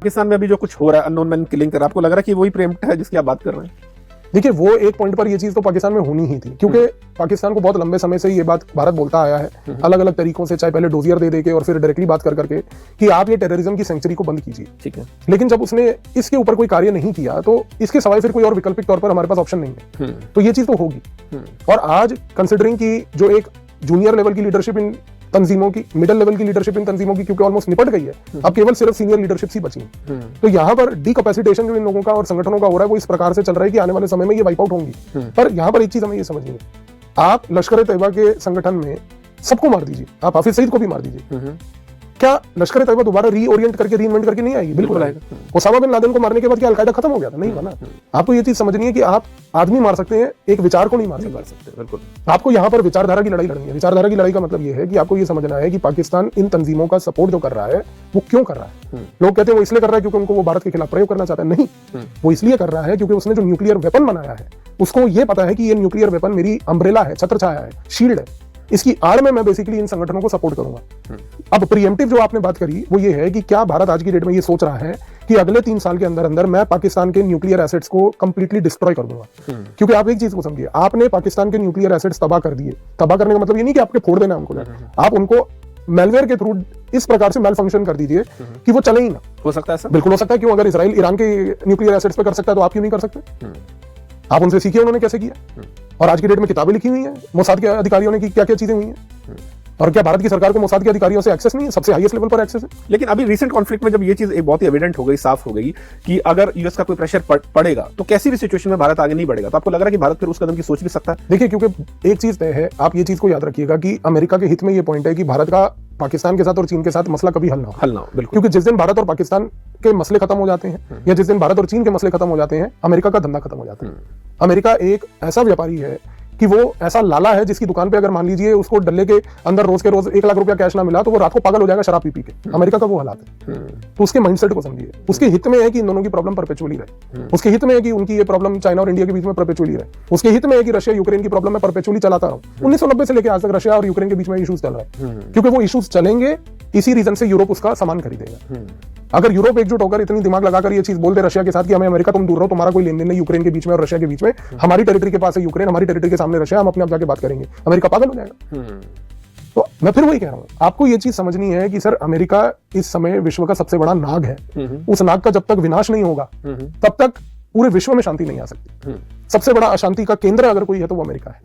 पाकिस्तान में अभी जो कुछ हो रहा है अननोन मैन किलिंग तरह, आपको लग रहा है कि वही प्रेम्प्ट है जिसकी आप बात कर रहे हैं? देखिए, वो एक पॉइंट पर ये चीज तो पाकिस्तान में होनी ही थी, क्योंकि पाकिस्तान को बहुत लंबे समय से ये बात भारत बोलता आया है अलग अलग तरीकों से, चाहे पहले डोजियर दे देके और फिर डायरेक्टली बात कर करके कि आप ये टेररिज्म की सेंचुरी को बंद कीजिए। ठीक है, लेकिन जब उसने इसके ऊपर कोई कार्य नहीं किया तो इसके सिवाय फिर कोई और वैकल्पिक तौर पर हमारे पास ऑप्शन नहीं है, तो ये चीज तो होगी। और आज कंसिडरिंग की जो एक जूनियर लेवल की लीडरशिप इन तंजीमों की, मिडिल लेवल की लीडरशिप इन तंजीमों की क्योंकि ऑलमोस्ट निपट गई है, अब केवल सिर्फ सीनियर लीडरशिप ही बची है। तो यहाँ पर डीकैपेसिटेशन जो इन लोगों का और संगठनों का हो रहा है वो इस प्रकार से चल रहा है कि आने वाले समय में ये वाइप आउट होंगी। पर यहाँ पर एक चीज हमें ये समझनी है, आप लश्कर तैयबा के संगठन में सबको मार दीजिए, आप हाफिज सईद को भी मार दीजिए, क्या लश्कर तैयबा दोबारा रीओरिएंट करके रीइन्वेंट करके नहीं आएगी? बिल्कुल आएगा। ओसामा बिन लादेन को मारने के बाद क्या अलकायदा खत्म हो गया था? नहीं हुआ ना। आपको ये चीज समझनी है कि आप आदमी मार सकते हैं, एक विचार को नहीं मार सकते। बिल्कुल, आपको यहाँ पर विचारधारा की लड़ाई लड़नी है। विचारधारा की लड़ाई का मतलब ये है कि आपको ये समझना है कि पाकिस्तान इन तंजीमों का सपोर्ट जो कर रहा है वो क्यों कर रहा है। लोग कहते हैं वो इसलिए कर रहा है क्योंकि उनको वो भारत के खिलाफ प्रयोग करना चाहता है। नहीं, वो इसलिए कर रहा है क्योंकि उसने जो न्यूक्लियर वेपन बनाया है उसको ये पता है कि ये न्यूक्लियर वेपन मेरी अम्ब्रेला है, छत्र छाया है, शील्ड है, इसकी आड़ में मैं बेसिकली इन संगठनों को सपोर्ट करूंगा। अब प्रीएम्प्टिव जो आपने बात करी वो ये है कि क्या भारत आज की डेट में ये सोच रहा है कि अगले 3 साल के अंदर अंदर मैं पाकिस्तान के न्यूक्लियर एसेट्स को कंप्लीटली डिस्ट्रॉय कर दूंगा? क्योंकि आप एक चीज को समझिए, आपने पाकिस्तान के न्यूक्लियर एसेट्स तबाह कर दिए। तबाह करने का मतलब ये नहीं कि आपके फोड़ देना उनको, आप उनको मेलवेयर के थ्रू इस प्रकार से मेल फंक्शन कर दीजिए कि वो चले ही ना। हो सकता है सर? बिल्कुल हो सकता है। क्यों? अगर इसराइल ईरान के न्यूक्लियर एसेट्स पे कर सकता है तो आप क्यों नहीं कर सकते? आप उनसे सीखिए उन्होंने कैसे किया, और आज की डेट में किताबें लिखी हुई हैं मोसाद के अधिकारियों ने कि क्या क्या चीजें हुई हैं। और क्या भारत की सरकार को मोसाद के अधिकारियों से एक्सेस नहीं है? सबसे हाईएस्ट लेवल पर एक्सेस है। लेकिन अभी रिसेंट कॉन्फ्लिक्ट में जब ये चीज बहुत ही एविडेंट हो गई, साफ हो गई कि अगर यूएस का कोई प्रेशर पड़ेगा तो कैसी भी सिचुएशन में भारत आगे नहीं बढ़ेगा, तो आपको लग रहा है कि भारत फिर उस कदम की सोच भी सकता है? देखिए, क्योंकि एक चीज तय है, आप ये चीज को याद रखिएगा कि अमेरिका के हित में ये पॉइंट है कि भारत का पाकिस्तान के साथ और चीन के साथ मसला कभी हल ना हो। बिल्कुल। क्योंकि जिस दिन भारत और पाकिस्तान के मसले खत्म हो जाते हैं या जिस दिन भारत और चीन के मसले खत्म हो जाते हैं, अमेरिका का धंधा खत्म हो जाता है। अमेरिका एक ऐसा व्यापारी है कि वो ऐसा लाला है जिसकी दुकान पे अगर मान लीजिए उसको डल्ले के अंदर रोज के रोज 1 लाख रुपया कैश ना मिला तो वो रात को पागल हो जाएगा शराब पी के। अमेरिका का वो हालात है। तो उसके माइंडसेट को समझिए। उसके हित में है कि इन दोनों की प्रॉब्लम परपेचुअली रहे। उसके हित में है कि उनकी ये प्रॉब्लम चाइना और इंडिया के बीच में परपेचुअली रहे। उसके हित में है कि रशिया यूक्रेन की प्रॉब्लम में परपेचुअली चलाता रहो। 1990 से लेकर आज तक रशिया और यूक्रेन के बीच में इश्यूज चल रहा है, क्योंकि वो इश्यूज चलेंगे, इसी रीजन से यूरोप उसका सामान खरीदेगा। अगर यूरोप एकजुट होकर इतनी दिमाग लगाकर ये चीज बोल दे रशिया के साथ कि हमें अमेरिका तुम दूर रहो, तुम्हारा कोई लेन देन नहीं यूक्रेन के बीच में और रशिया के बीच में, हमारी टेरिटरी के पास है यूक्रेन, हमारी टेरिटरी के सामने रशिया, हम अपने आप जाके बात करेंगे, अमेरिका पागल हो जाएगा। तो मैं फिर वही कह रहा हूं, आपको ये चीज समझनी है कि सर अमेरिका इस समय विश्व का सबसे बड़ा नाग है। उस नाग का जब तक विनाश नहीं होगा तब तक पूरे विश्व में शांति नहीं आ सकती। सबसे बड़ा अशांति का केंद्र अगर कोई है तो वो अमेरिका है।